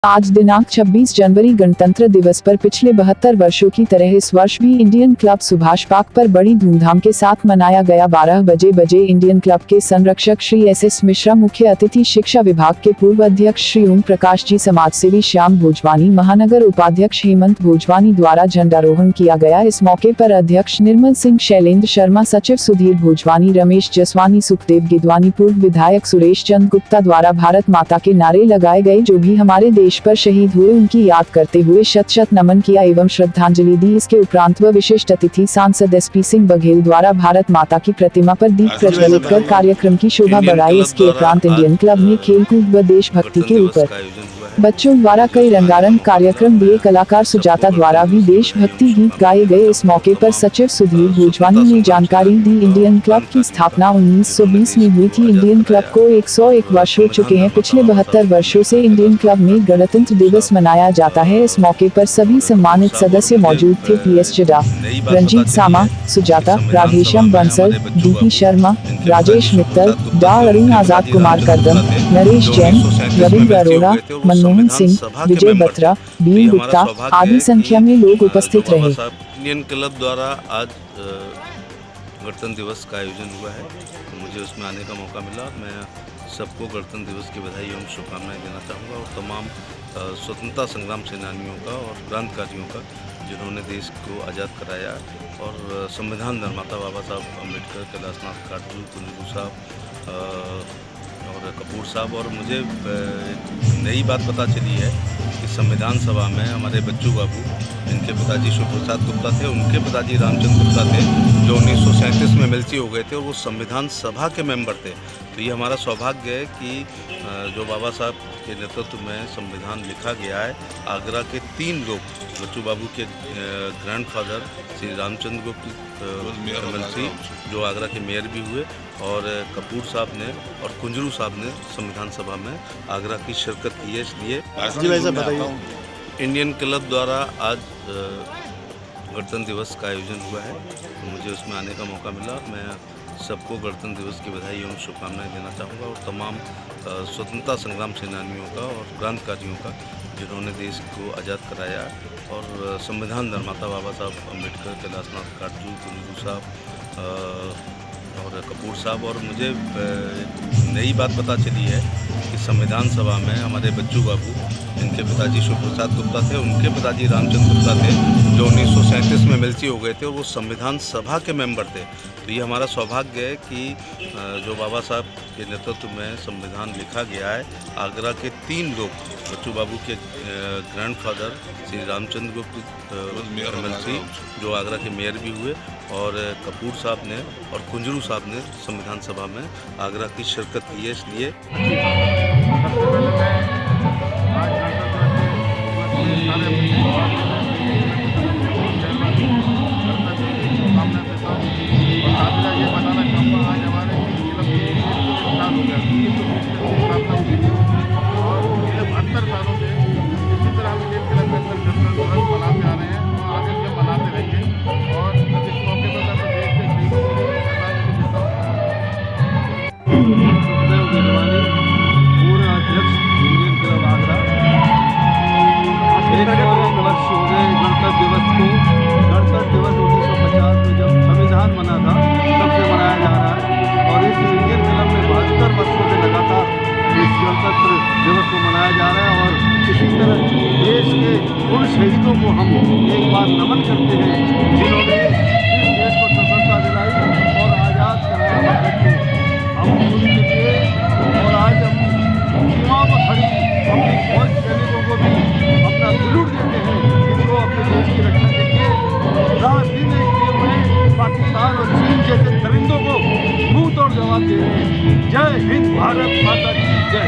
आज दिनांक 26 जनवरी गणतंत्र दिवस पर पिछले 72 वर्षों की तरह इस वर्ष भी इंडियन क्लब सुभाष पार्क पर बड़ी धूमधाम के साथ मनाया गया। 12 बजे इंडियन क्लब के संरक्षक श्री एस मिश्रा, मुख्य अतिथि शिक्षा विभाग के पूर्व अध्यक्ष श्री ओम प्रकाश जी, समाजसेवी श्याम भोजवानी, महानगर उपाध्यक्ष हेमंत भोजवानी द्वारा झंडारोहण किया गया। इस मौके पर अध्यक्ष निर्मल सिंह, शैलेंद्र शर्मा, सचिव सुधीर भोजवानी, रमेश जसवानी, सुखदेव गिदवानी, पूर्व विधायक सुरेश चंद गुप्ता द्वारा भारत माता के नारे लगाए गए। जो भी हमारे देश पर शहीद हुए उनकी याद करते हुए शत शत नमन किया एवं श्रद्धांजलि दी। इसके उपरांत व विशिष्ट अतिथि सांसद SP सिंह बघेल द्वारा भारत माता की प्रतिमा पर दीप प्रज्वलित कर कार्यक्रम की शोभा बढ़ाई। इसके उपरांत इंडियन क्लब में खेलकूद व देशभक्ति के ऊपर बच्चों द्वारा कई रंगारंग कार्यक्रम दिए। कलाकार सुजाता द्वारा भी देशभक्ति गीत गाए गए। इस मौके पर सचिव सुधीर भोजवानी ने जानकारी दी। इंडियन क्लब की स्थापना 1920 में हुई थी। इंडियन क्लब को 101 वर्ष हो चुके हैं। पिछले 72 वर्षों से इंडियन क्लब में गणतंत्र दिवस मनाया जाता है। इस मौके पर सभी सम्मानित सदस्य मौजूद थे। PS चड्ढा, रंजीत सामा, सुजाता, राधेश्याम बंसल, DP शर्मा, राजेश मित्तल, डा अरुण आजाद, कुमार करदम, नरेश जैन, रविंद्र अरोड़ा, मनमोहन सिंह, विजय बत्रा, बीर गुप्ता आदि संख्या में लोग उपस्थित रहे। इंडियन क्लब द्वारा आज गणतंत्र दिवस का आयोजन हुआ है, मुझे उसमें आने का मौका मिला। मैं सबको गणतंत्र दिवस की बधाई एवं शुभकामनाएं देना चाहूँगा और तमाम स्वतंत्रता संग्राम सेनानियों का और क्रांतिकारियों का, जिन्होंने देश को आज़ाद कराया, और संविधान निर्माता बाबा साहब अम्बेडकर, कैलाशनाथ काटजू, कुंजरू साहब और कपूर साहब। और मुझे एक नई बात पता चली है कि संविधान सभा में हमारे बच्चू बाबू, इनके पिताजी शिव प्रसाद गुप्ता थे, उनके पिताजी रामचंद्र गुप्ता थे, जो 1937 में एमएलसी हो गए थे और वो संविधान सभा के मेंबर थे। तो ये हमारा सौभाग्य है कि जो बाबा साहब के नेतृत्व में संविधान लिखा गया है, आगरा के 3 लोग, बच्चू बाबू के ग्रैंडफादर श्री रामचंद्र गुप्त एमएलसी, जो आगरा के मेयर भी हुए, और कपूर साहब ने और कुंजरू साहब ने संविधान सभा में आगरा की शिरकत की है। इसलिए इंडियन क्लब द्वारा आज गणतंत्र दिवस का आयोजन हुआ है, मुझे उसमें आने का मौका मिला। मैं सबको गणतंत्र दिवस की बधाई एवं शुभकामनाएं देना चाहूँगा और तमाम स्वतंत्रता संग्राम सेनानियों का और क्रांतिकारियों का, जिन्होंने देश को आज़ाद कराया, और संविधान निर्माता बाबा साहब अम्बेडकर, कैलाशनाथ काटजू, कुंजरू साहब और कपूर साहब। और मुझे एक नई बात पता चली है कि संविधान सभा में हमारे बच्चू बाबू, इनके पिताजी शिव प्रसाद गुप्ता थे, उनके पिताजी रामचंद्र गुप्ता थे, जो 1937 में एमएलसी हो गए थे और वो संविधान सभा के मेंबर थे। तो ये हमारा सौभाग्य है कि जो बाबा साहब के नेतृत्व में संविधान लिखा गया है, आगरा के 3 लोग, बच्चू बाबू के ग्रैंडफादर श्री रामचंद्र गुप्त एमएलसी, जो आगरा के मेयर भी हुए, और कपूर साहब ने और कुंजरू साहब ने संविधान सभा में आगरा की शिरकत की है। इसलिए गणतंत्र दिवस को, गणतंत्र दिवस 1950 में जब संविधान बना था तब से मनाया जा रहा है, और इस इंडियन क्लब में 72 वर्षों से लगातार इस गणतंत्र दिवस को मनाया जा रहा है। और इसी तरह देश के उन शहीदों को हम एक बार नमन करते हैं, जिन्होंने इस देश को स्वतंत्रता दिलाई और आज़ाद कराया हम पूरी के लिए। और आज हम सीमाओं पर खड़ी अपनी फौज सैनिकों को भी अपना सैल्यूट देते हैं, जिनको अपने देश की रक्षा के लिए रात दिन किए हुए पाकिस्तान और चीन जैसे दरिंदों को मुंह तोड़ जवाब दे रहे हैं। जय हिंद, भारत माता की जय।